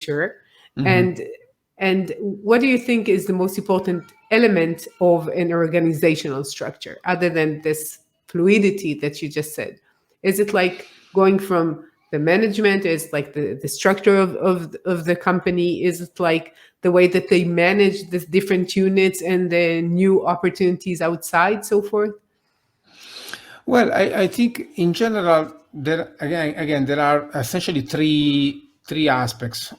Mm-hmm. And what do you think is the most important element of an organizational structure, other than this fluidity that you just said? Is it like going from the management? Is like the structure of the company? Is it like the way that they manage the different units and the new opportunities outside, so forth? Well, I think in general there again there are essentially three aspects.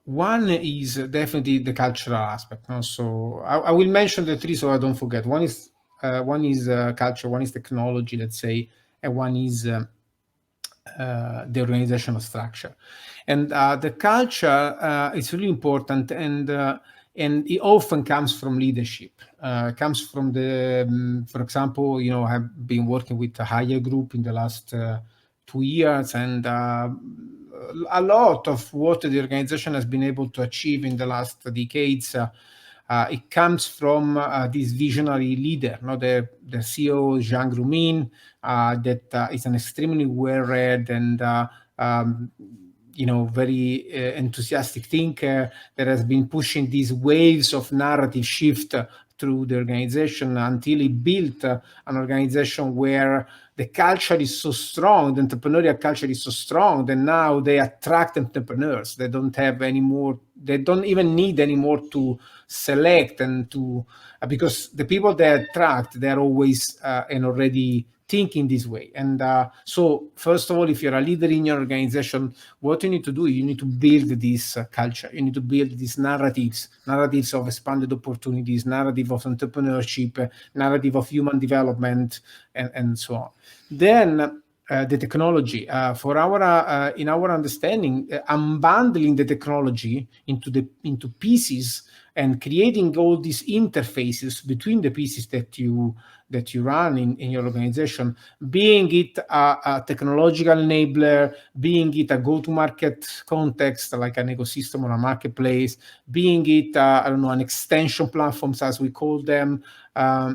One is definitely the cultural aspect. No? So I will mention the three so I don't forget. One is culture, one is technology, let's say, and one is the organizational structure. And the culture is really important, and it often comes from leadership. Comes from for example, I've been working with a higher group in the last 2 years, and a lot of what the organization has been able to achieve in the last decades. It comes from this visionary leader, the CEO Jean Grumin, that is an extremely well-read and very enthusiastic thinker that has been pushing these waves of narrative shift through the organization until he built an organization where the culture is so strong, the entrepreneurial culture is so strong that now they attract entrepreneurs. They don't even need anymore to select and to because the people they attract, they're always and already thinking this way. And so first of all, if you're a leader in your organization, what you need to do, you need to build this culture. You need to build these narratives of expanded opportunities, narrative of entrepreneurship, narrative of human development, and so on. Then the technology, in our understanding, unbundling the technology into pieces and creating all these interfaces between the pieces that you run in your organization, being it a technological enabler, being it a go-to-market context like an ecosystem or a marketplace, being it an extension platforms as we call them,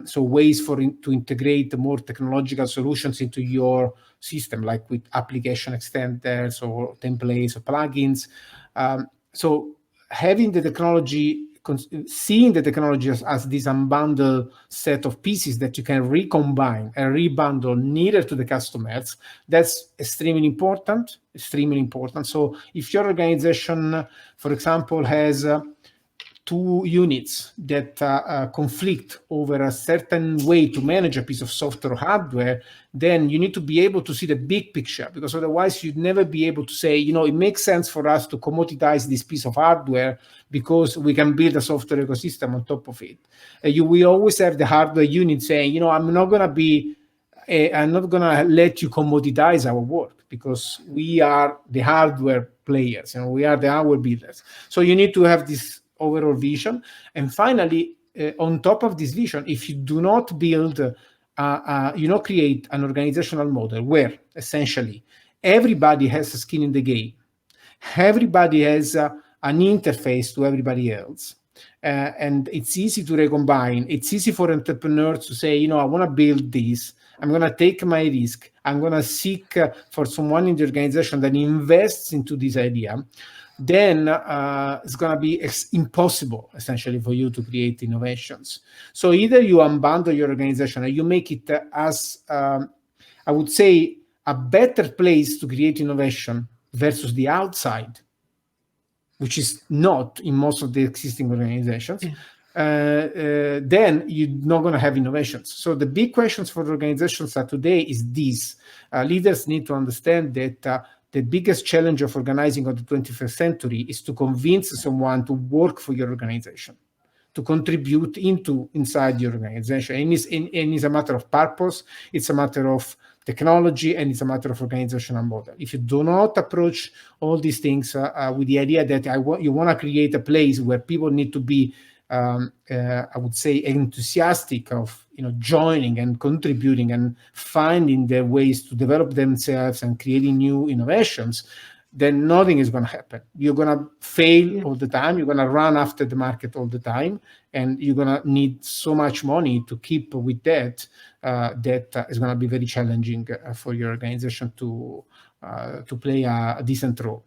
so ways to integrate more technological solutions into your system, like with application extenders or templates or plugins. So having the technology, seeing the technology as this unbundled set of pieces that you can recombine and rebundle nearer to the customers, that's extremely important. So if your organization, for example, has two units that conflict over a certain way to manage a piece of software or hardware, then you need to be able to see the big picture, because otherwise you'd never be able to say, it makes sense for us to commoditize this piece of hardware because we can build a software ecosystem on top of it. You will always have the hardware unit saying, I'm not going to let you commoditize our work because we are the hardware players, we are the hardware builders. So you need to have this overall vision. And finally, on top of this vision, if you do not build, create an organizational model where essentially everybody has a skin in the game, everybody has an interface to everybody else, and it's easy to recombine. It's easy for entrepreneurs to say, I want to build this. I'm going to take my risk. I'm going to seek for someone in the organization that invests into this idea. Then it's going to be impossible, essentially, for you to create innovations. So either you unbundle your organization and you make it as, I would say, a better place to create innovation versus the outside, which is not in most of the existing organizations. Then you're not going to have innovations. So the big questions for organizations today is this. Leaders need to understand that the biggest challenge of organizing of the 21st century is to convince someone to work for your organization, to contribute inside your organization. And it's a matter of purpose, it's a matter of technology, and it's a matter of organizational model. If you do not approach all these things with the idea that you want to create a place where people need to be, I would say, enthusiastic of joining and contributing and finding their ways to develop themselves and creating new innovations, then nothing is going to happen. You're going to fail all the time. You're going to run after the market all the time, and you're going to need so much money to keep with that. That is going to be very challenging for your organization to play a decent role.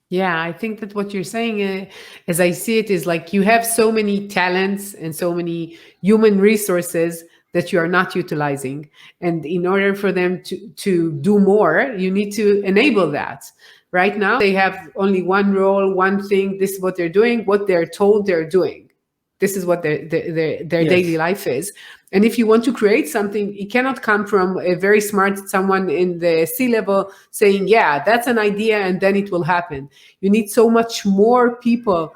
Yeah, I think that what you're saying, as I see it, is like you have so many talents and so many human resources that you are not utilizing. And in order for them to do more, you need to enable that. Right now, they have only one role, one thing. This is what they're doing, what they're told they're doing. This is what their daily Yes. life is. And if you want to create something, it cannot come from a very smart someone in the C level saying, yeah, that's an idea, and then it will happen. You need so much more people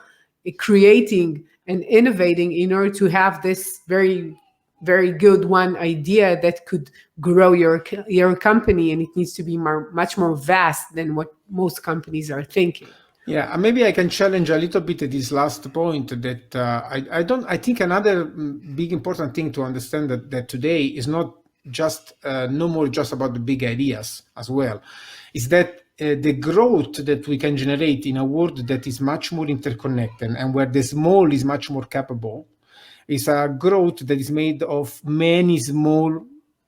creating and innovating in order to have this very good one idea that could grow your company, and it needs to be much more vast than what most companies are thinking. Yeah, and maybe I can challenge a little bit this last point that I don't. I think another big important thing to understand that today is not just no more just about the big ideas as well, is that the growth that we can generate in a world that is much more interconnected and where the small is much more capable is a growth that is made of many small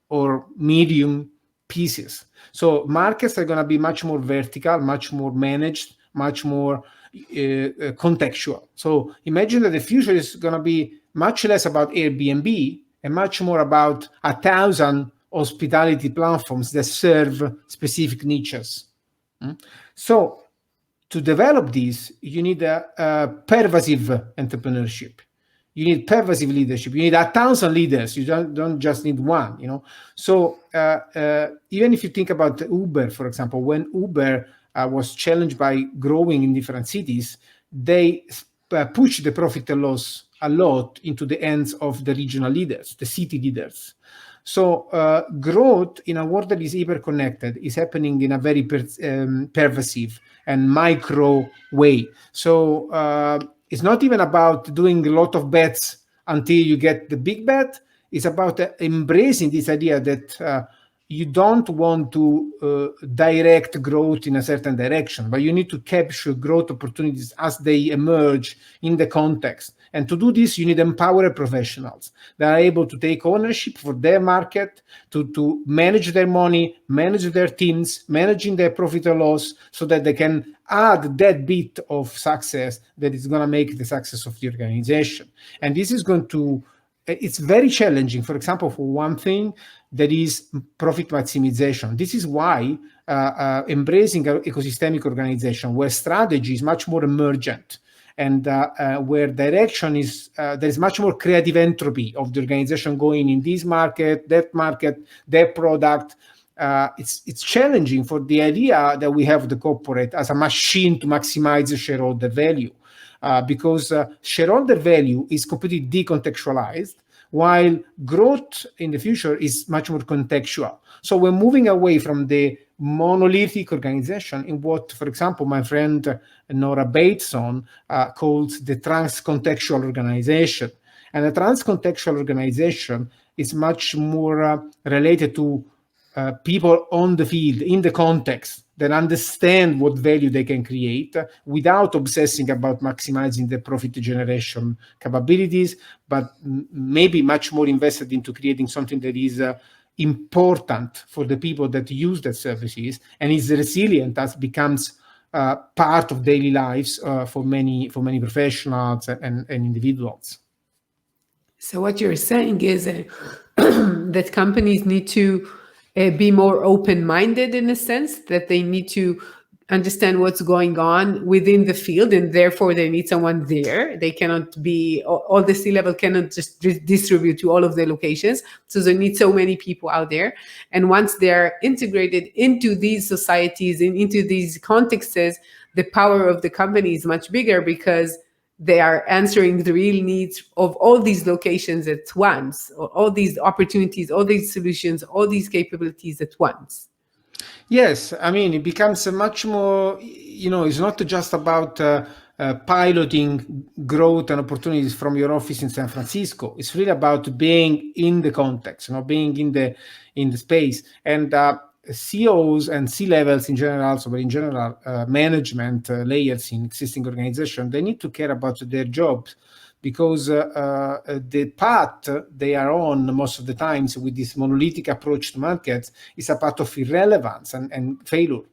or medium pieces. So markets are going to be much more vertical, much more managed, much more contextual. So imagine that the future is going to be much less about Airbnb and much more about 1,000 hospitality platforms that serve specific niches. So to develop this, you need a pervasive entrepreneurship. You need pervasive leadership. You need 1,000 leaders. You don't just need one. So even if you think about Uber, for example, when Uber was challenged by growing in different cities, they pushed the profit and loss a lot into the hands of the regional leaders, the city leaders. So growth in a world that is hyper connected is happening in a very pervasive and micro way. So it's not even about doing a lot of bets until you get the big bet. It's about embracing this idea that you don't want to direct growth in a certain direction, but you need to capture growth opportunities as they emerge in the context. And to do this, you need empowered professionals that are able to take ownership for their market, to manage their money, manage their teams, managing their profit or loss, so that they can add that bit of success that is going to make the success of the organization. And this is going to it's very challenging. For example, for one thing, that is profit maximization. This is why embracing an ecosystemic organization where strategy is much more emergent and where direction is there is much more creative entropy of the organization going in this market, that product. It's challenging for the idea that we have the corporate as a machine to maximize shareholder value. Because shareholder value is completely decontextualized, while growth in the future is much more contextual. So we're moving away from the monolithic organization in what, for example, my friend Nora Bateson calls the trans-contextual organization. And the trans-contextual organization is much more related to people on the field, in the context, that understand what value they can create without obsessing about maximizing the profit generation capabilities, but maybe much more invested into creating something that is important for the people that use the services and is resilient as becomes part of daily lives for many professionals and individuals. So what you're saying is that companies need to be more open-minded, in a sense that they need to understand what's going on within the field, and therefore they need someone there. They cannot be all the C-level cannot just distribute to all of the locations, so they need so many people out there. And once they're integrated into these societies and into these contexts, the power of the company is much bigger, because they are answering the real needs of all these locations at once, or all these opportunities, all these solutions, all these capabilities at once. Yes, I mean, it becomes a much more, it's not just about piloting growth and opportunities from your office in San Francisco. It's really about being in the context, being in the space. And CEOs and C levels in general, also, but in general, management layers in existing organizations, they need to care about their jobs, because the path they are on most of the times with this monolithic approach to markets is a path of irrelevance and failure.